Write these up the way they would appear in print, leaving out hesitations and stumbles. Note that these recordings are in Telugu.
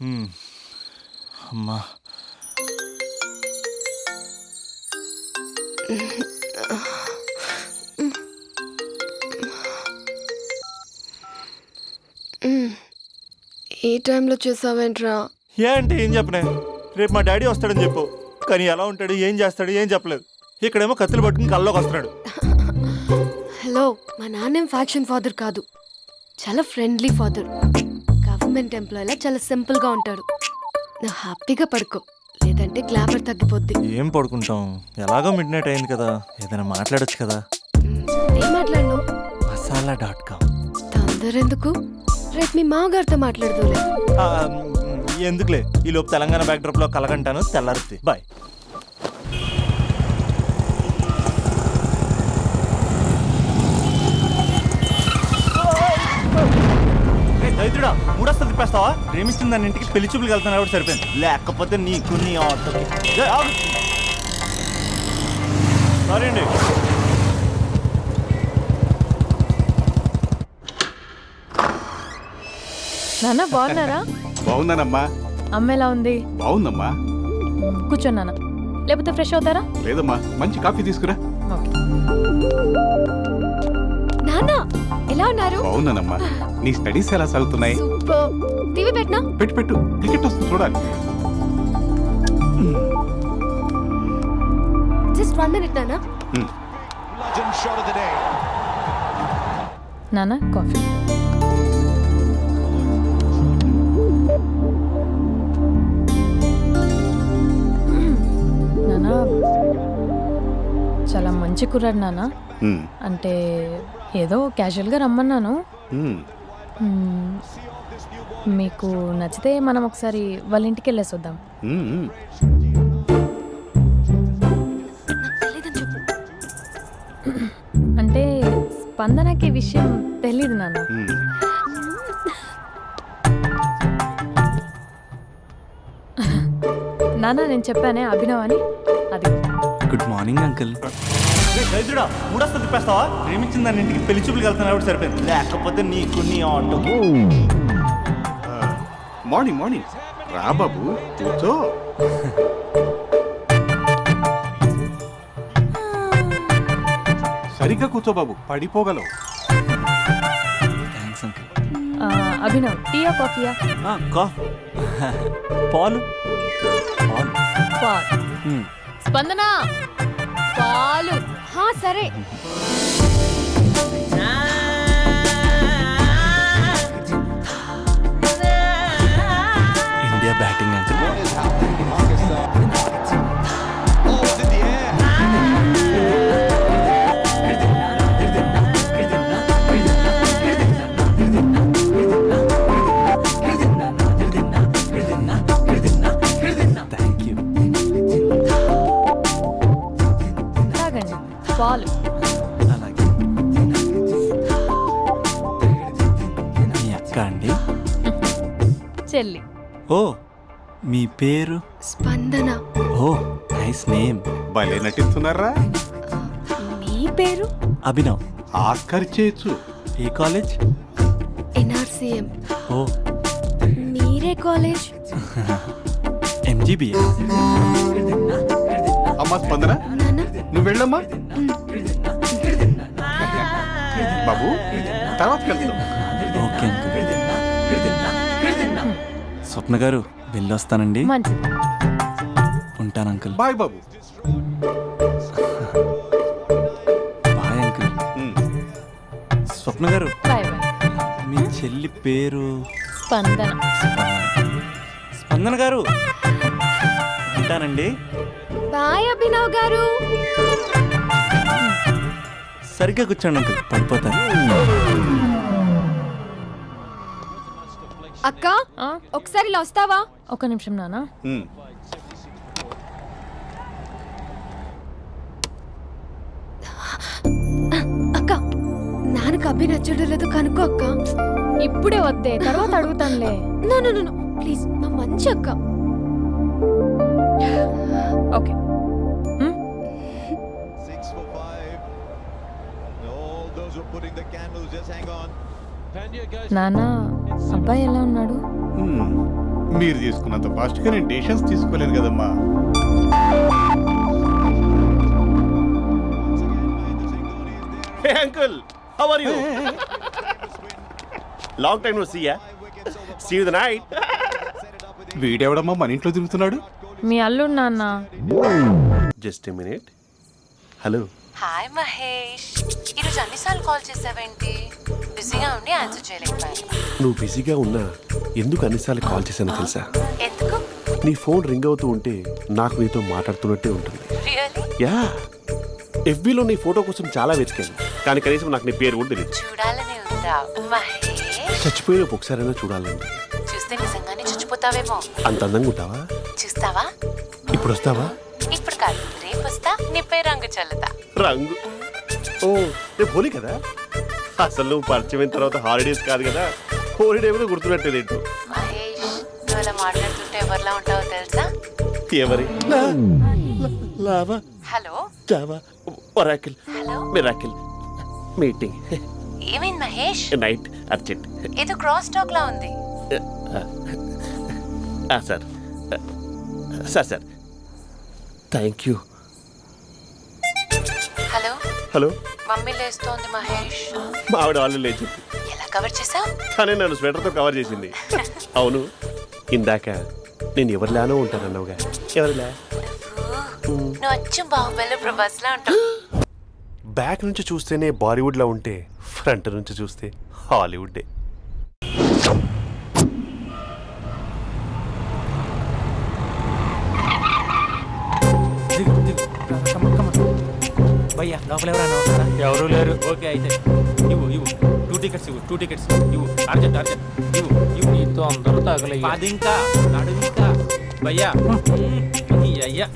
అమ్మా ఈ టైంలో చేసావేంట్రా? ఏ అంటే ఏం చెప్పనే, రేపు మా డాడీ వస్తాడని చెప్పు. కానీ ఎలా ఉంటాడు, ఏం చేస్తాడు, ఏం చెప్పలేదు. ఇక్కడేమో కత్తులు పట్టుకుని కల్లోకి వస్తున్నాడు. హలో, మా నాన్నేం ఫ్యాక్షన్ ఫాదర్ కాదు, చాలా ఫ్రెండ్లీ ఫాదర్. గవర్నమెంట్ ఎంప్లాయీలా చాలా సింపుల్గా ఉంటాడు. నువ్వు హ్యాపీగా పడుకో, లేదంటే గ్లామర్ తగ్గిపోద్ది. ఏం పడుకుంటాం, ఎలాగో మిడ్ నైట్ అయింది కదా, ఏదైనా మాట్లాడొచ్చు కదా. ఏం మాట్లాడను? masala.com. తొందర ఎందుకు, రేపు మీ మామగారితో మాట్లాడదులే. ఎందుకులే, ఈ లోపు తెలంగాణ బ్యాక్డ్రాప్ లో కలగంటాను, తెల్లారుద్ది. బాయ్. దైత్రుడా, మూడొస్తా తిప్పేస్తావా? ప్రేమిస్తుంది దాని ఇంటికి పెళ్లి చూపులు వెళ్తాను కాబట్టి సరిపోయింది, లేకపోతే నీకు నీ ఆటోకి. సారీ అండి. నాన్న బాగున్నారా? బాగున్నానమ్మా. అమ్మ ఎలా ఉంది? బాగుందమ్మా. కూర్చోండి నాన్న, లేకపోతే ఫ్రెష్ అవుతారా? లేదమ్మా, మంచి కాఫీ తీసుకురా. ఓకే. నాన్న ఎలా ఉన్నారు? బాగున్నానమ్మా. నీ స్టడీస్ ఎలా సాగుతున్నాయి? సూపర్. టీవీ పెట్టనా? పెట్టు క్రికెట్ వస్తుంది చూడాలి. జస్ట్ 1 minute నాన్న. నాన్న కాఫీ. నాన్న చాలా మంచి కుర్రాడు నాన్న. అంటే ఏదో క్యాజువల్గా రమ్మన్నాను. మీకు నచ్చితే మనం ఒకసారి వాళ్ళ ఇంటికి వెళ్ళేసి వద్దాం. అంటే స్పందనకి విషయం తెలీదు నాన్న. నాన్న నేను చెప్పానే అభినవ్ అని, అది. Good morning uncle. దైత్రుడా, మూడొస్తా తిప్పేస్తావా? ప్రేమించింది దాని ఇంటికి పెళ్లి చూపులు వెళ్తాను కాబట్టి సరిపోయింది, లేకపోతే నీకు నీ ఆటోకి. మార్నింగ్ రా బాబు, కూర్చో. సరిగ్గా కూర్చో బాబు, పడిపోగలవు. Thanks uncle. అభినవ్, టీయా కాఫీయా? పాలు. స్పందన పాలు. సరే. India batting uncle. తాగండి పాలు. అలాగే. మీ అక్క అండి? చెల్లి. ఓ, మీ పేరు? స్పందన. ఓ, నైస్ నేమ్. భలే నటిస్తున్నారా? మీ పేరు? అభినవ్. ఆస్కార్ చేయొచ్చు. ఏ కాలేజ్? NRCM. ఓ, మీరే కాలేజ్? MGBA. అమ్మా స్పందన, నాన్న నువ్వు వెళ్ళమ్మా. బాబు, తర్వాత వెళ్తాం. Okay uncle. స్వప్న గారు, వెళ్ళొస్తానండి. మంచిది. ఉంటాను అంకుల్. బాయ్ బాబు. Bye uncle. స్వప్న గారు, బాయ్ బాయ్. మీ చెల్లి పేరు? స్పందన. స్పందన గారు, ఉంటానండి. బాయ్ అభినవ్ గారు. సరిగ్గా కూర్చోండి అంకుల్, పడిపోతాను. అక్క, ఒకసారి ఇలా వస్తావా? ఒక నిమిషం నాన్న. అక్క, నాన్నకు అభి నచ్చడం లేదో కనుక్కో అక్క. ఇప్పుడే వద్దే, తర్వాత అడుగుతానులే. నో నో నో ప్లీజ్, నా మంచి అక్క. ఓకే. నాన్న, అబ్బాయి ఎలా ఉన్నాడు? మీరు తీసుకున్నంత ఫాస్ట్గా నేను డెసిషన్స్ తీసుకోలేను కదమ్మా. Hey uncle, how are you? Long time no see ya. See you the night. వీడెవడమ్మా మన ఇంట్లో తిరుగుతున్నాడు? మీ అల్లుడు నాన్న. Just a minute. Hello. Hi Mahesh, ఈరోజు అన్నిసార్లు కాల్ చేసావేంటి? బిజీగా ఉండి ఆన్సర్ చేయలేకపోయాను. నువ్వు బిజీగా ఉన్నా ఎందుకు అన్నిసార్లు కాల్ చేశానో తెలుసా? ఎందుకు? నీ ఫోన్ రింగ్ అవుతూ ఉంటే నాకు నీతో మాట్లాడుతున్నట్టే ఉంటుంది. రియల్లీ? యా, FBలో నీ ఫోటో కోసం చాలా వెతికాను, కానీ కనీసం నాకు నీ పేరు కూడా తెలియదు. చూడాలని ఉందా మహేష్? చచ్చిపోయిన ఒకసారైనా చూడాలండి. చూస్తే నిజంగానే చచ్చిపోతావేమో. అంత అందంగా ఉంటావా? చూస్తావా? ఇప్పుడు వస్తావా? ఇప్పుడు కాదు, రేపు వస్తా, నీపై రంగు చల్లుతా. రంగు? ఓ, రేపు హోలీ కదా. అసలు నువ్వు పరిచయం తర్వాత హాలిడేస్ కాదు కదా, హోలిడే కూడా గుర్తున్నట్టేదేంటో. మహేష్, నువ్వు అలా మాట్లాడుతుంటే ఎవరిలా ఉంటావో తెలుసా? ఎవరి? Lava, hello java, oracle, hello, miracle, meeting, ఏమైంది మహేష్? Night, urgent. ఏదో క్రాస్ టాక్ లా ఉంది. Sir sir sir thank you. Hello hello, mummy లేస్తోంది మహేష్. మా ఆవిడ వాళ్ళు లేచి ఎలా కవర్ చేసావు? కానీ నన్ను స్వెటర్తో కవర్ చేసింది. అవును, ఇందాక నేను ఎవరిలానో ఉంటానన్నావుగా, ఎవరిలా? నువ్వు అచ్చం బాహుబలి ప్రభాస్ లా ఉంటావు. బ్యాక్ నుంచి చూస్తేనే బాలీవుడ్లా ఉంటే ఫ్రంట్ నుంచి చూస్తే హాలీవుడ్డే. భయ్యా లోపల ఎవరైనా ఉన్నారా? ఎవరు లేరు. ఓకే అయితే ఇవ్వు 2 టికెట్స్ ఇవ్వు, 2 టికెట్స్ ఇవ్వు, అర్జెంట్ ఇవ్వు. నీతో అందరూ తగలయ్య. అది ఇంకా నడు ఇంకా భయ్యా. అయ్యా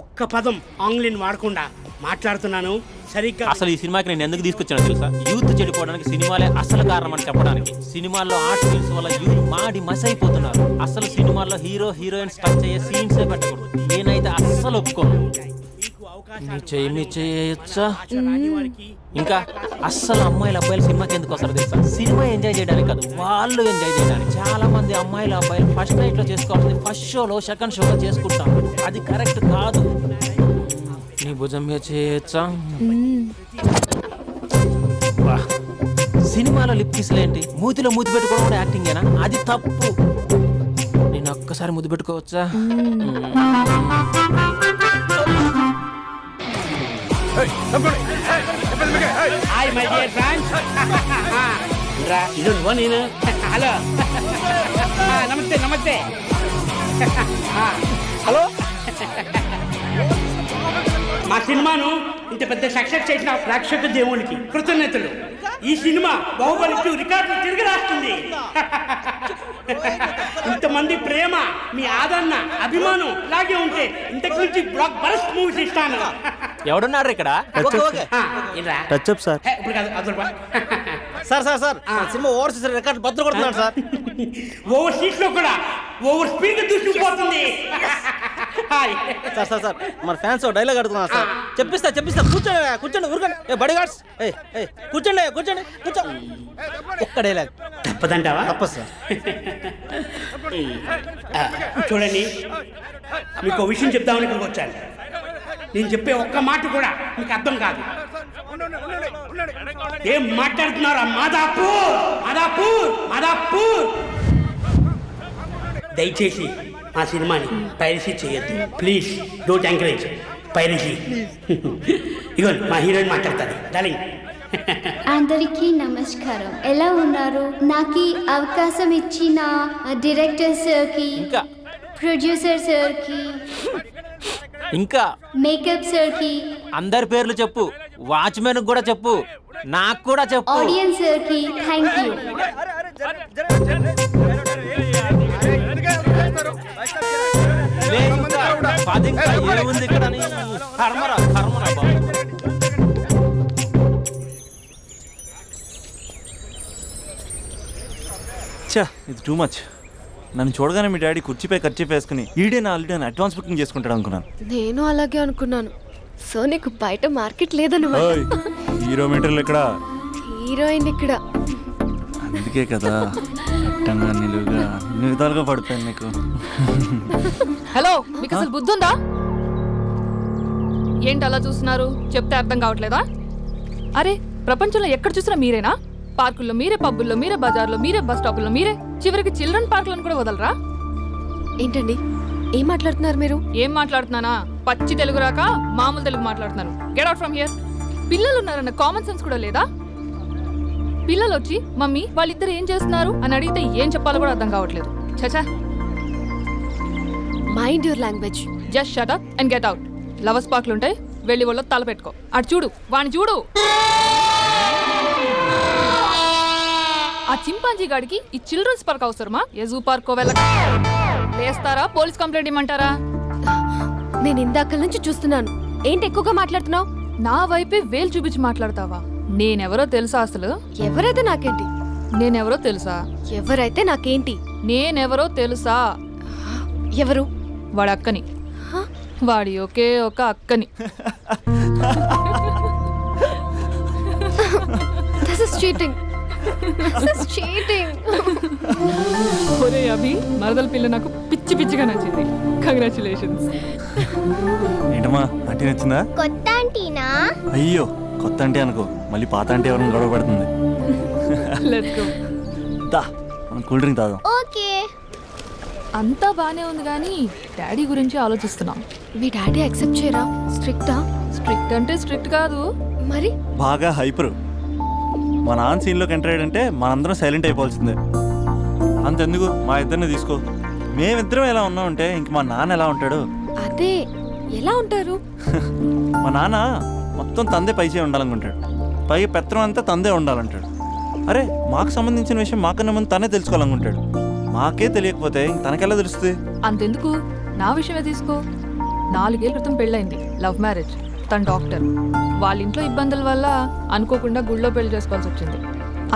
ఒక్క పదం ఆంగ్లీన్ వాడకుండా మాట్లాడుతున్నాను సరిగ్గా. అసలు ఈ సినిమాకి నేను ఎందుకు తీసుకొచ్చానో తెలుసా? యూత్ చెడిపోవడానికి సినిమాలే అసలు కారణం అని చెప్పడానికి. సినిమాల్లో ఆర్ట్ ఫిల్మ్స్ వల్ల యూత్ మాడి మస్ అయిపోతున్నారు. అసలు సినిమాల్లో హీరో హీరోయిన్స్ టచ్ అయ్యే సీన్సే పెట్టకూడదు. నేనైతే అస్సలు ఒప్పుకోను. మీ చేయొచ్చా? ఇంకా అస్సలు అమ్మాయిలు అబ్బాయిలు సినిమాకి ఎందుకు వస్తారు తెలుసా? సినిమా ఎంజాయ్ చేయడానికి కాదు, వాళ్ళు ఎంజాయ్ చేయడానికి. చాలా మంది అమ్మాయిలు అబ్బాయిలు ఫస్ట్ నైట్ లో చేసుకోవాల్సింది ఫస్ట్ షోలో సెకండ్ షోలో చేసుకుంటాం. అది కరెక్ట్ కాదు. నీ భుజం మీద చేయొచ్చా? సినిమాలో లిప్ కిస్లేంటి? మూతిలో మూతి పెట్టుకోవడం కూడా యాక్టింగేనా? అది తప్పు. నేను ఒక్కసారి ముద్దు పెట్టుకోవచ్చా? Hi my dear friends. ఇది నువ్వు నేను. హలో, నమస్తే నమస్తే. హలో, మా సినిమాను ఇంత పెద్ద సక్సెస్ చేసిన ప్రేక్షక దేవునికి కృతజ్ఞతలు. ఈ సినిమా బాహుబలి 2 రికార్డులు తిరిగి రాస్తుంది. ఇంతమంది ప్రేమ, మీ ఆదరణ, అభిమానం ఇలాగే ఉంటే ఇంతకు నుంచి బ్లాక్ బరస్ట్ మూవీస్ ఇస్తాను. ఎవడున్నారు ఇక్కడ? Touch up sir. ఇప్పుడు కాదు, అదొక sir sir sir cinema overseas record బద్దలు కొడుతున్నాడు సార్. ఓవర్ సీట్ లో కూడా ఓవర్ స్పీడ్ దూసుకుపోతుంది. సార్ సార్ సార్ మన ఫ్యాన్స్ డైలాగ్ అడుగుతున్నారు సార్. చెప్పిస్తా కూర్చోండి కూర్చోండి ఊరుకోండి. ఏ బడి గార్డ్స్ కూర్చోండి కూర్చో. ఒక్క డైలాగ్ తప్పదంటావా? తప్పదు సార్. చూడండి, మీకు విషయం చెప్దామని ఇక్కడికి వచ్చాను. నేను చెప్పే ఒక్క మాట కూడా మీకు అర్థం కాదు. ఏం మాట్లాడుతున్నారా? మాదాపూర్ మాదాపూర్ మాదాపూర్. దయచేసి మా సినిమాని పైరసీ చేయొద్దు ప్లీజ్. Don't encourage piracy. ఇగో మా హీరోయిన్ మాట్లాడతారు. డార్లింగ్. అందరికీ నమస్కారం. ఎలా ఉన్నారు? నాకు ఈ అవకాశం ఇచ్చిన డైరెక్టర్ సార్కి, ఇంకా ప్రొడ్యూసర్ సార్కి, ఇంకా మేకప్ సార్కి, అందరి పేర్లు చెప్పు, వాచ్మెన్ కూడా చెప్పు, నాకు కూడా చెప్పు. ఆడియన్స్ సార్కి థ్యాంక్ యూ. లే ఇంకా, పది ఇంకా ఏముంది ఇక్కడ అని. కర్మరా బాబు. చా, ఇది టూ మచ్. నన్ను చూడగానే మీ డాడీ కుర్చీపై ఖర్చు వేసుకుని ఈడే నా ఆల్రెడీ అడ్వాన్స్ బుకింగ్ చేసుకుంటాడు అనుకున్నాను. నేను అలాగే అనుకున్నాను. సో నీకు బయట మార్కెట్ లేదన్నమాట. హీరో మీటర్లు ఇక్కడ, హీరోయిన్ ఇక్కడ. అందుకే కదా అట్టంగా నిలువుగా అన్ని విధాలుగా పడిపోయాను నీకు. హలో, మీకు అసలు బుద్ధి ఉందా? ఏంటి అలా చూస్తున్నారు? చెప్తే అర్థం కావట్లేదా? అరే, ప్రపంచంలో ఎక్కడ చూసినా మీరేనా? పార్కుల్లో మీరే, పబ్బుల్లో మీరే, బజార్లో మీరే, బస్ స్టాపుల్లో మీరే, చివరికి చిల్డ్రన్ పార్కులను కూడా వదలరా? ఏంటండి ఏం మాట్లాడుతున్నారు మీరు? ఏం మాట్లాడుతున్నానా? పచ్చి తెలుగు రాక మామూలు తెలుగు మాట్లాడుతున్నాను. Get out from here. పిల్లలు ఉన్నారన్న కామన్ సెన్స్ కూడా లేదా? పిల్లలు వచ్చి మమ్మీ వాళ్ళిద్దరు ఏం చేస్తున్నారు అని అడిగితే ఏం చెప్పాలో కూడా అర్థం కావట్లేదు. చచా, mind your language. Just shut up and get out. Lovers పార్క్లు ఉంటాయి, వెళ్ళి వాళ్ళ తల పెట్టుకో. అటు చూడు, వాణ్ణి చూడు. ఆ చింపాంజీ గాడికి ఈ చిల్డ్రన్స్ పార్క్ అవసరమా? ఏ జూ పార్కో వెళ్ళక లేస్తారా? పోలీస్ కంప్లైంట్ ఇమ్మంటారా? నేను ఇందాక నుంచి చూస్తున్నాను. ఏంటి ఎక్కువగా మాట్లాడుతున్నావు? నా వైపే వేలు చూపించి మాట్లాడతావా? నేనెవరో తెలుసా? అసలు ఎవరైతే నాకేంటి? నేనెవరో తెలుసా? ఎవరైతే నాకేంటి? నేనెవరో తెలుసా? ఎవరు? వాడి అక్కని. వాడి ఒకే ఒక అక్కని. This is cheating. This is cheating. ఒరే అభి, మరదల పిల్ల నాకు పిచ్చి పిచ్చిగా నచ్చింది. కంగ్రాచులేషన్స్. ఏంటమ్మా ఆంటీ నచ్చిందా? కొత్త ఆంటీనా? అయ్యో, కొత్త అంటే అనుకో, మళ్ళీ పాత అంటే ఎవరైనా గొడవ పడుతుంది. Let's go. దా, మనం కూల్ డ్రింక్ తాదాం. ఓకే. అంతా బానే ఉంది కానీ డాడీ గురించి ఆలోచిస్తున్నాం. మీ డాడీ యాక్సెప్ట్ చేయరా? స్ట్రిక్టా? స్ట్రిక్ట్ అంటే స్ట్రిక్ట్ కాదు మరి. బాగా హైపర్. మా నాన్న సీన్లోకి ఎంటర్ అయ్యాడంటే మనందరం సైలెంట్ అయిపోవాల్సిందే. అంతెందుకు, మా ఇద్దరిని తీసుకో. మేమిద్దరం ఎలా ఉన్నామంటే ఇంక మా నాన్న ఎలా ఉంటాడు? అదే, ఎలా ఉంటారు? మా నాన్న మొత్తం తందే పైచే ఉండాలనుకుంటాడు. పైగా పెత్తనం అంతా తందే ఉండాలంటాడు. అరే, మాకు సంబంధించిన విషయం మాకన్నా ముందు తనే తెలుసుకోవాలనుకుంటాడు. మాకే తెలియకపోతే ఇంక తనకెలా తెలుస్తుంది? అంతెందుకు, నా విషయమే తీసుకో. 4 ఏళ్ల క్రితం పెళ్ళైంది, లవ్ మ్యారేజ్. తన డాక్టర్. వాళ్ళ ఇంట్లో ఇబ్బందుల వల్ల అనుకోకుండా గుళ్ళో పెళ్లి చేసుకోవాల్సి వచ్చింది.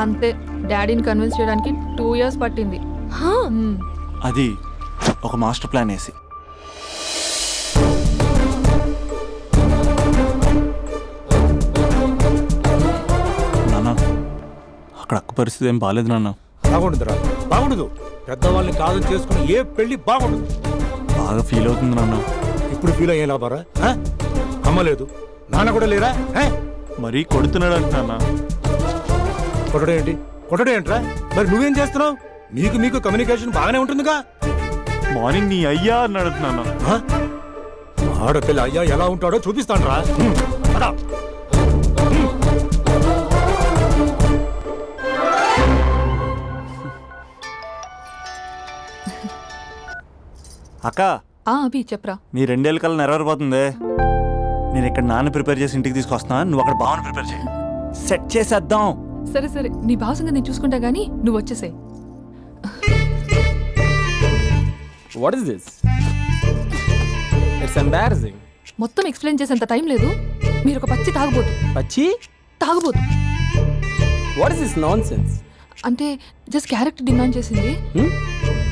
అంతే, డాడీని కన్విన్స్ చేయడానికి 2 years పట్టింది. అది ఒక మాస్టర్ ప్లాన్ వేసి. నాన్న, అక్కడ అక్క పరిస్థితి ఏం బాగాలేదు నాన్న. బాగుండదురా, బాగుండదు. పెద్దవాళ్ళని కాదని చేసుకుని ఏ పెళ్లి బాగుండదు. బాగా ఫీల్ అవుతుంది నాన్న. ఇప్పుడు ఫీల్ అయ్యే లాభారా? అమ్మ లేదు, నాన్న కూడా లేరా? మరీ కొడుతున్నాడు అంటున్నా. కొట్టడం ఏంటి? కొట్టడం ఏంట్రా? మరి నువ్వేం చేస్తున్నావు? మీకు కమ్యూనికేషన్ బాగానే ఉంటుందిగా. మార్నింగ్ నీ అయ్యా అని అడుగుతున్నాను. ఆడపిల్ల అయ్యా ఎలా ఉంటాడో చూపిస్తాను రా. అక్క, అభి చెప్పరా. నీ 2 ఏళ్ళ కల్లా నెరవేరిపోతుంది. నేను ఇక్కడ నాన్న ప్రిపేర్ చేసి ఇంటికి తీసుకొస్తున్నా, నువ్వు అక్కడ బావని ప్రిపేర్ చేయి. సెట్ చేసేద్దాం. సరే సరే, నీ భాసంగా నేను చూసుకుంటా గానీ నువ్వు వచ్చేసాయి. What is this? It's embarrassing. మొత్తం ఎక్స్ప్లెయిన్ చేసేంత టైం లేదు. మీరు ఒక పచ్చి తాగబోతు. పచ్చి తాగబోతు. What is this nonsense? అంటే జస్ట్ క్యారెక్టర్ డిమాండ్ చేసింది.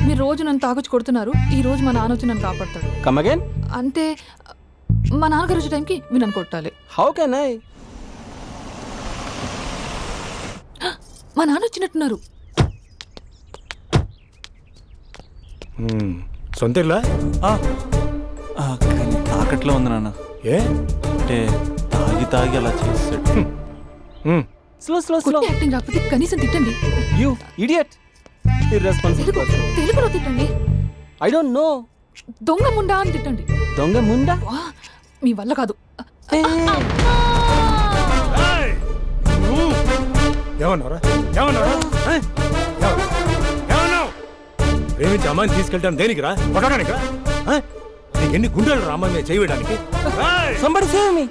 మీరు రోజు నన్ను తాగొచ్చి కొడుతున్నారు, ఈ రోజు మా నాన్న వచ్చి నన్ను కాపాడతాడు. Come again. అంటే మా నాన్నగారు వచ్చే టైంకి మీరు నన్ను కొట్టాలి. How can I? మా నాన్న వచ్చినట్టున్నారు. సొంత ఇల్లా? కానీ తాకట్లో ఉంది నాన్న. ఏ అంటే తాగి అలా చేస్తాడు. Slow slow slow. యాక్టింగ్ రాకపోతే కనీసం తిట్టండి. You idiot. Irresponsible person. తెలుగులో తిట్టండి. I don't know. దొంగ ముండా అని తిట్టండి. దొంగ ముండా? మీ వల్ల కాదు. ఏమన్నారా? ప్రేమించి అమ్మాయిని తీసుకెళ్ళడానికి దేనికిరా? కొట్టడానికిరా? నీకు ఎన్ని గుండెలు రా అమ్మాయి మీద చేయడానికి? Somebody save me.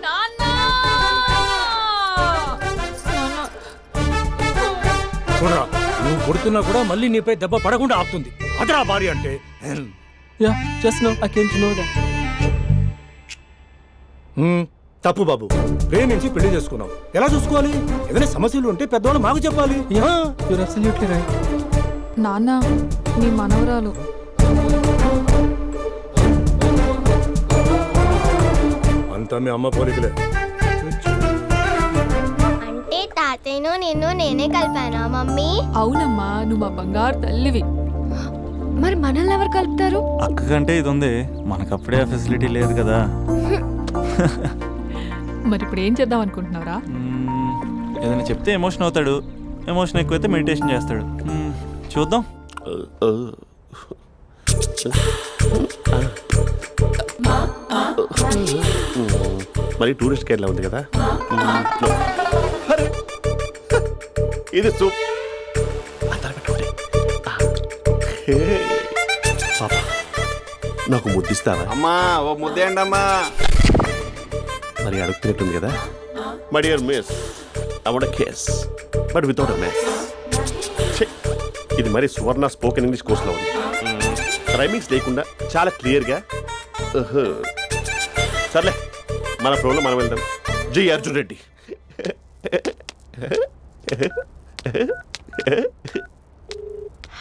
చూడరా, నువ్వు కొడుతున్నా కూడా మళ్ళీ నీపై దెబ్బ పడకుండా ఆపుతుంది. అదరా భార్య అంటే. Yeah, just no I came to know that. తప్పు బాబు. ప్రేమించి పెళ్లి చేసుకున్నావు, ఎలా చూసుకోవాలి? ఏదైనా సమస్యలు ఉంటే పెద్దవాళ్ళు మాకు చెప్పాలి. Your absolutely right. నాన్న, మీ మనవరాలు. అంతా మీ అమ్మ పోలికలే. అంటే తాత తాతయ్యను నిన్ను నేనే కలిపానా మమ్మీ? అవునమ్మా, నువ్వు మా బంగారు తల్లివి. మరి మనల్ని ఎవరు కలుపుతారు? అక్క కంటే ఇది ఉంది, మనకప్పుడే ఆ ఫెసిలిటీ లేదు కదా. మరి ఇప్పుడు ఏం చేద్దాం అనుకుంటున్నావురా? ఏదైనా చెప్తే ఎమోషన్ అవుతాడు, ఎమోషన్ ఎక్కువైతే మెడిటేషన్ చేస్తాడు. చూద్దాం. మరి టూరిస్ట్ గైడ్లా ఉంది కదా. అరే, ఇది సూప్. పాప నాకు ముద్దిస్తావా? అమ్మా ఓ ముద్దేయండి అమ్మా. మరి అడుగుతున్నట్టుంది కదా. My dear miss, I want kiss but without a miss. ఇది మరి సువర్ణ స్పోకెన్ ఇంగ్లీష్ కోర్సులో ఉంది. రైమింగ్స్ లేకుండా చాలా క్లియర్గా. సర్లే, మన ప్రోలో మనం వెళ్దాం. జై Arjun Reddy.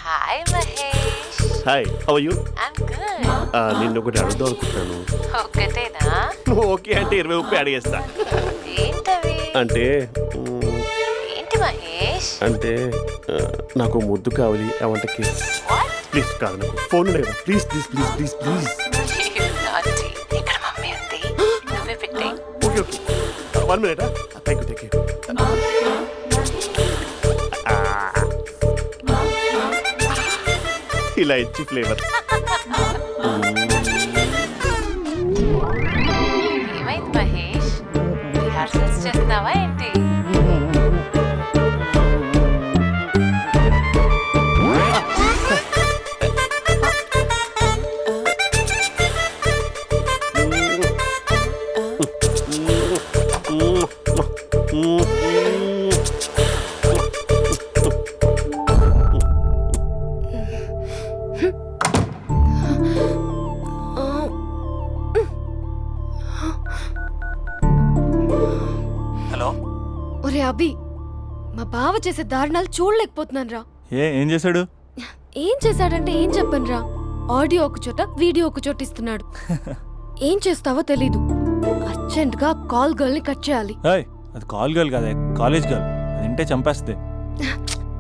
Hi Mahesh. Hi, how are you? I'm good. నిన్ను ఒకటి అడుగుదాం అనుకుంటున్నాను. ఒకటేనా? నువ్వు ఓకే అంటే 20 అడిగేస్తా. ఏంటవి? అంటే ఏంటి మహేష్? అంటే నాకు ముద్దు కావాలి. I want kiss. ప్లీజ్ కాదు, నాకు ఫోన్ లేదా? Please please please please please. ఇక్కడ మమ్మీ ఉంది, నువ్వే పెట్టే. Okay okay, 1 minute. Thank you thank you. ఇలా ఇచ్చి ఫ్లేవర్. ఏమైంది మహేష్? రిహార్సల్స్ చేస్తున్నావా ఏంటి? హలో. ఒరే అభి, మా బావ చేసే దారుణాలు చూడలేకపోతున్నాను రా. ఏం చేశాడు? ఏం చేశాడంటే ఏం చెప్పను రా. ఆడియో ఒక చోట, వీడియో ఒక చోట ఇస్తున్నాడు. ఏం చేస్తావో తెలీదు. అర్జెంట్ గా కాల్ గర్ల్ ని కట్ చేయాలి. అది కాల్ గర్ల్ కాదే, కాలేజ్ గర్ల్. అది వింటే చంపేస్తుంది.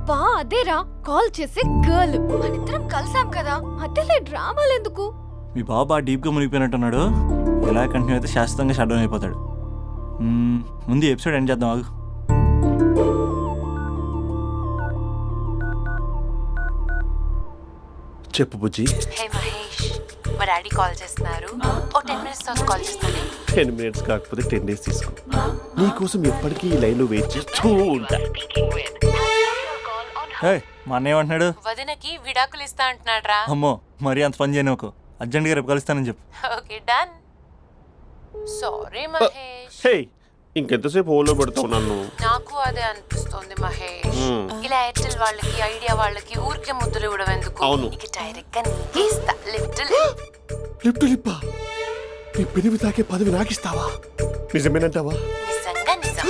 బా అదేరా, కాల్ చేసే గర్ల్. మనిద్దరం కలిసాం కదా, మధ్యలో డ్రామాలు ఎందుకు? మీ బాబు బాగా డీప్గా మునిగిపోయినట్టున్నాడు. ఎలా కంటిన్యూ అయితే శాశ్వతంగా షట్ డౌన్ అయిపోతాడు. ముందు ఎపిసోడ్ ఎండ్ చేద్దాం, ఆగు. చెప్పు బుజ్జి. హే మహేష్, మా డాడీ కాల్ చేస్తున్నారు. ఓ 10 minutes తర్వాత కాల్ చేస్తానే. 10 minutes కాకపోతే 10 days తీసుకో. నీకోసం ఎప్పటికీ ఈ లైన్లో వెయిట్ చేస్తూ ఉంటా. మా అన్న ఏమంటున్నాడు? వదినకి విడాకులు ఇస్తా అంటున్నాడు రా. అమ్మో, మరీ అంత పని చేయను. ఒక అర్జెంట్గా రేపు కలుస్తానని చెప్పు. Okay done. సారీ మహేష్. హే, ఇంకెంతసేపు హోల్లో పెడతావు నన్ను? నాకు అదే అనిపిస్తుంది మహేష్. ఇలా ఎయిర్టెల్ వాళ్ళకి, ఐడియా వాళ్ళకి ఊరికే ముద్దులు ఇవ్వడం ఎందుకు? అవును. ఇక డైరెక్ట్ గా నీకే ఇస్తా. లిటిల్ లిప్ టు లిప్పా? నీ పెనివి తాకే పదవి నాకిస్తావా? నిజమేనంటావా? నిజంగా నిజం.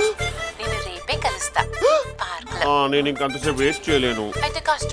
నేను రేపే కలుస్తా పార్క్ లో. నేను ఇంకంతసేపు వెయిట్ చేయలేను. అయితే కాస్త